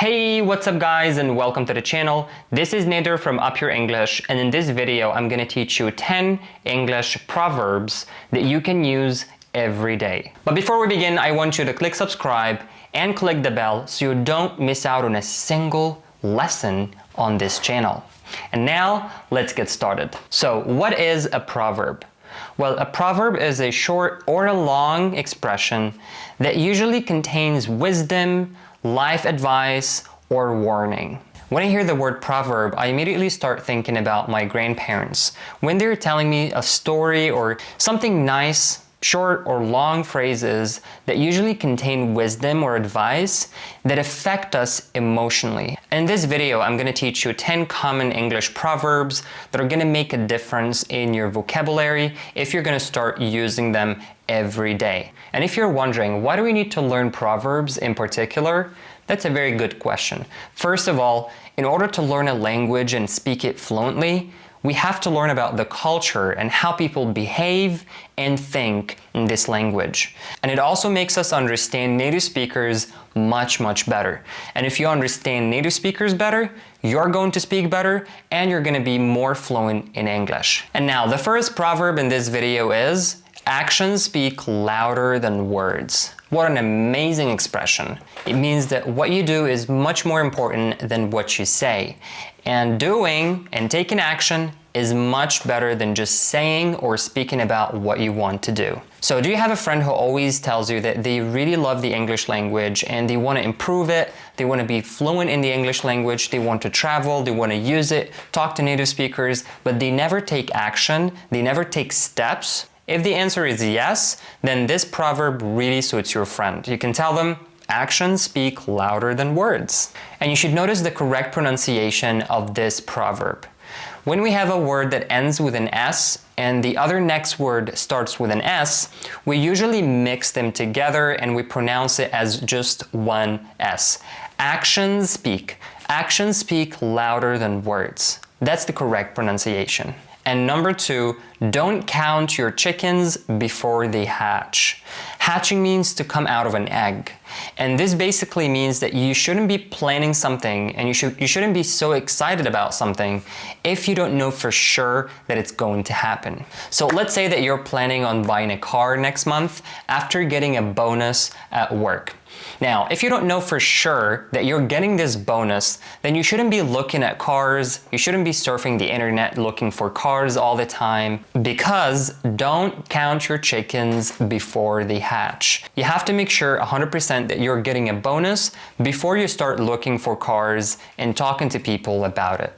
Hey, what's up guys and welcome to the channel. This is Nader from Up Your English, and in this video I'm going to teach you 10 English proverbs that you can use every day. But before we begin, I want you to click subscribe and click the bell so you don't miss out on a single lesson on this channel. And now let's get started. So what is a proverb? Well, a proverb is a short or a long expression that usually contains wisdom, life advice, or warning. When I hear the word proverb, I immediately start thinking about my grandparents. When they're telling me a story or something nice, short or long phrases that usually contain wisdom or advice that affect us emotionally. In this video, I'm going to teach you 10 common English proverbs that are going to make a difference in your vocabulary if you're going to start using them every day. And if you're wondering, why do we need to learn proverbs in particular? That's a very good question. First of all, in order to learn a language and speak it fluently, we have to learn about the culture and how people behave and think in this language. And it also makes us understand native speakers much better. And if you understand native speakers better, you're going to speak better and you're going to be more fluent in English. And now the first proverb in this video is, actions speak louder than words. What an amazing expression. It means that what you do is much more important than what you say. And doing and taking action is much better than just saying or speaking about what you want to do. So do you have a friend who always tells you that they really love the English language and they want to improve it, they want to be fluent in the English language, they want to travel, they want to use it, talk to native speakers, but they never take action, they never take steps? If the answer is yes, then this proverb really suits your friend. You can tell them, actions speak louder than words. And you should notice the correct pronunciation of this proverb. When we have a word that ends with an S and the other next word starts with an S, we usually mix them together and we pronounce it as just one S. Actions speak. Actions speak louder than words. That's the correct pronunciation. And number 2, don't count your chickens before they hatch. Hatching means to come out of an egg. And this basically means that you shouldn't be planning something and you shouldn't be so excited about something if you don't know for sure that it's going to happen. So let's say that you're planning on buying a car next month after getting a bonus at work. Now, if you don't know for sure that you're getting this bonus, then you shouldn't be looking at cars, you shouldn't be surfing the internet looking for cars all the time, because don't count your chickens before they hatch. You have to make sure 100% that you're getting a bonus before you start looking for cars and talking to people about it.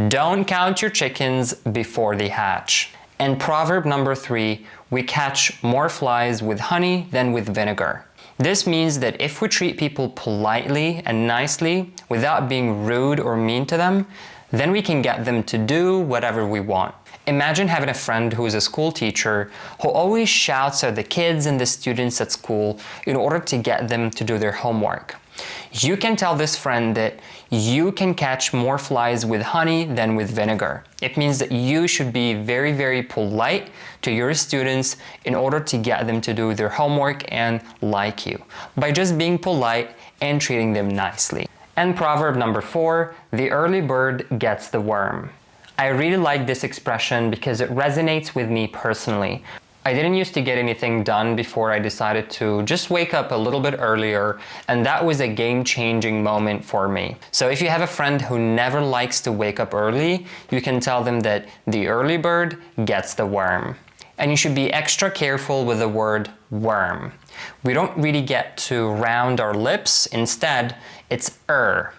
Don't count your chickens before they hatch. And proverb number 3, we catch more flies with honey than with vinegar. This means that if we treat people politely and nicely without being rude or mean to them, then we can get them to do whatever we want. Imagine having a friend who is a school teacher who always shouts at the kids and the students at school in order to get them to do their homework. You can tell this friend that you can catch more flies with honey than with vinegar. It means that you should be very polite to your students in order to get them to do their homework and like you, by just being polite and treating them nicely. And proverb number 4, the early bird gets the worm. I really like this expression because it resonates with me personally. I didn't used to get anything done before I decided to just wake up a little bit earlier, and that was a game-changing moment for me. So if you have a friend who never likes to wake up early, you can tell them that the early bird gets the worm. And you should be extra careful with the word worm. We don't really get to round our lips. Instead, it's worm.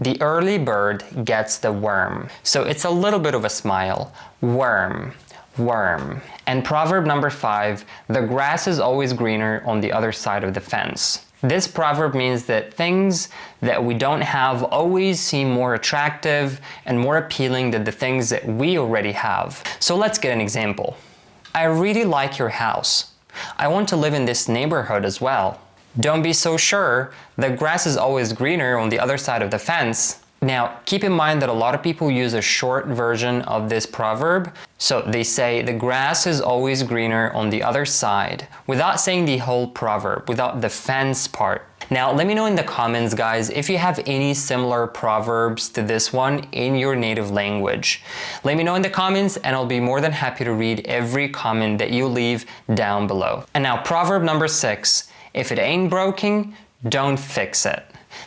The early bird gets the worm. So it's a little bit of a smile. Worm. And proverb number 5, the grass is always greener on the other side of the fence. This proverb means that things that we don't have always seem more attractive and more appealing than the things that we already have. So let's get an example. I really like your house. I want to live in this neighborhood as well. Don't be so sure. The grass is always greener on the other side of the fence. Now, keep in mind that a lot of people use a short version of this proverb. So they say the grass is always greener on the other side, without saying the whole proverb, without the fence part. Now, let me know in the comments, guys, if you have any similar proverbs to this one in your native language. Let me know in the comments and I'll be more than happy to read every comment that you leave down below. And now, proverb number 6, if it ain't broken, don't fix it.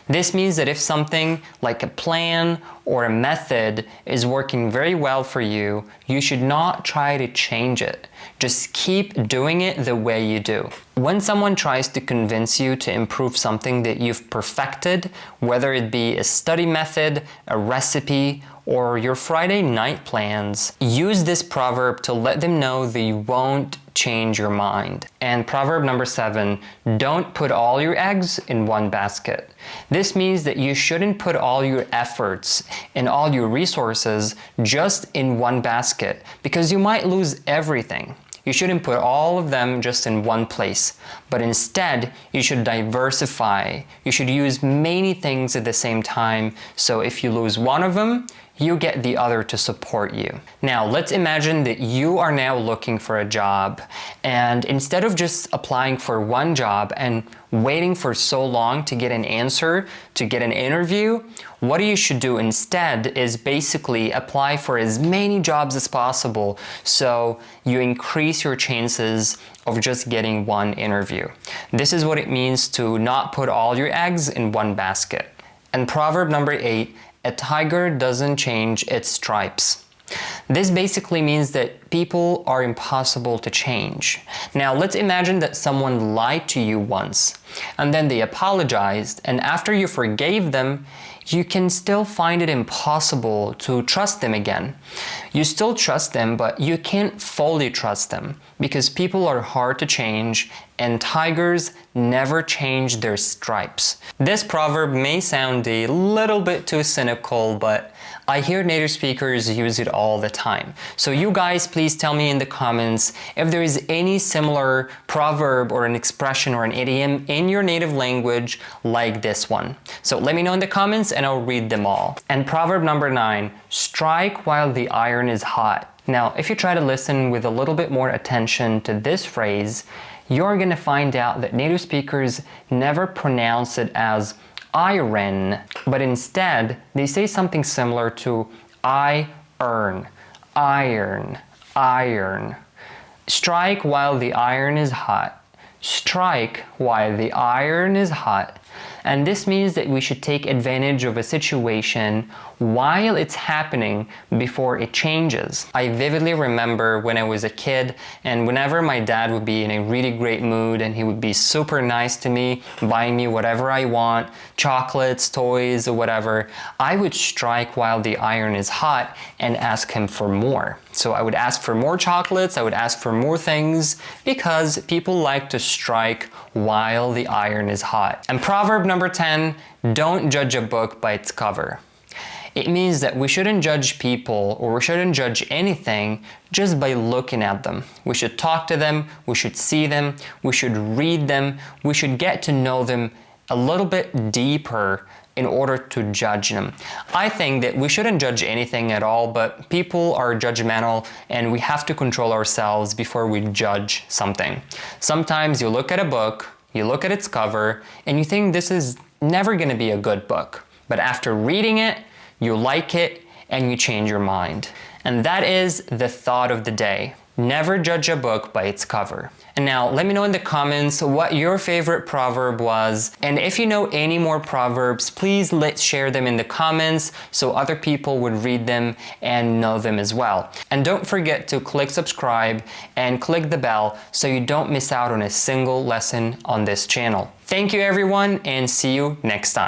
This means that if something like a plan or a method is working very well for you, you should not try to change it. Just keep doing it the way you do. When someone tries to convince you to improve something that you've perfected, whether it be a study method, a recipe, or your Friday night plans, use this proverb to let them know that you won't change your mind. And proverb number 7, don't put all your eggs in one basket. This means that you shouldn't put all your efforts and all your resources just in one basket because you might lose everything. You shouldn't put all of them just in one place, but instead you should diversify. You should use many things at the same time, so if you lose one of them, you get the other to support you. Now, let's imagine that you are now looking for a job, and instead of just applying for one job and waiting for so long to get an answer, to get an interview, what you should do instead is basically apply for as many jobs as possible so you increase your chances of just getting one interview. This is what it means to not put all your eggs in one basket. And proverb number 8, a tiger doesn't change its stripes. This basically means that people are impossible to change. Now, let's imagine that someone lied to you once, and then they apologized, and after you forgave them, you can still find it impossible to trust them again. You still trust them, but you can't fully trust them because people are hard to change and tigers never change their stripes. This proverb may sound a little bit too cynical, but I hear native speakers use it all the time. So you guys, please tell me in the comments if there is any similar proverb or an expression or an idiom in your native language like this one. So let me know in the comments and I'll read them all. And proverb number 9, strike while the iron is hot. Now, if you try to listen with a little bit more attention to this phrase, you're gonna find out that native speakers never pronounce it as iron, but instead they say something similar to iron, iron, iron. Strike while the iron is hot. Strike while the iron is hot. And this means that we should take advantage of a situation while it's happening before it changes. I vividly remember when I was a kid, and whenever my dad would be in a really great mood and he would be super nice to me, buying me whatever I want, chocolates, toys, or whatever, I would strike while the iron is hot and ask him for more. So I would ask for more chocolates, I would ask for more things, because people like to strike while the iron is hot. And proverb number 10, don't judge a book by its cover. It means that we shouldn't judge people or we shouldn't judge anything just by looking at them. We should talk to them, we should see them, we should read them, we should get to know them a little bit deeper in order to judge them. I think that we shouldn't judge anything at all, but people are judgmental and we have to control ourselves before we judge something. Sometimes you look at a book, you look at its cover, and you think this is never gonna be a good book. But after reading it, you like it, and you change your mind. And that is the thought of the day. Never judge a book by its cover. And now let me know in the comments what your favorite proverb was. And if you know any more proverbs, please let's share them in the comments so other people would read them and know them as well. And don't forget to click subscribe and click the bell so you don't miss out on a single lesson on this channel. Thank you everyone, and see you next time.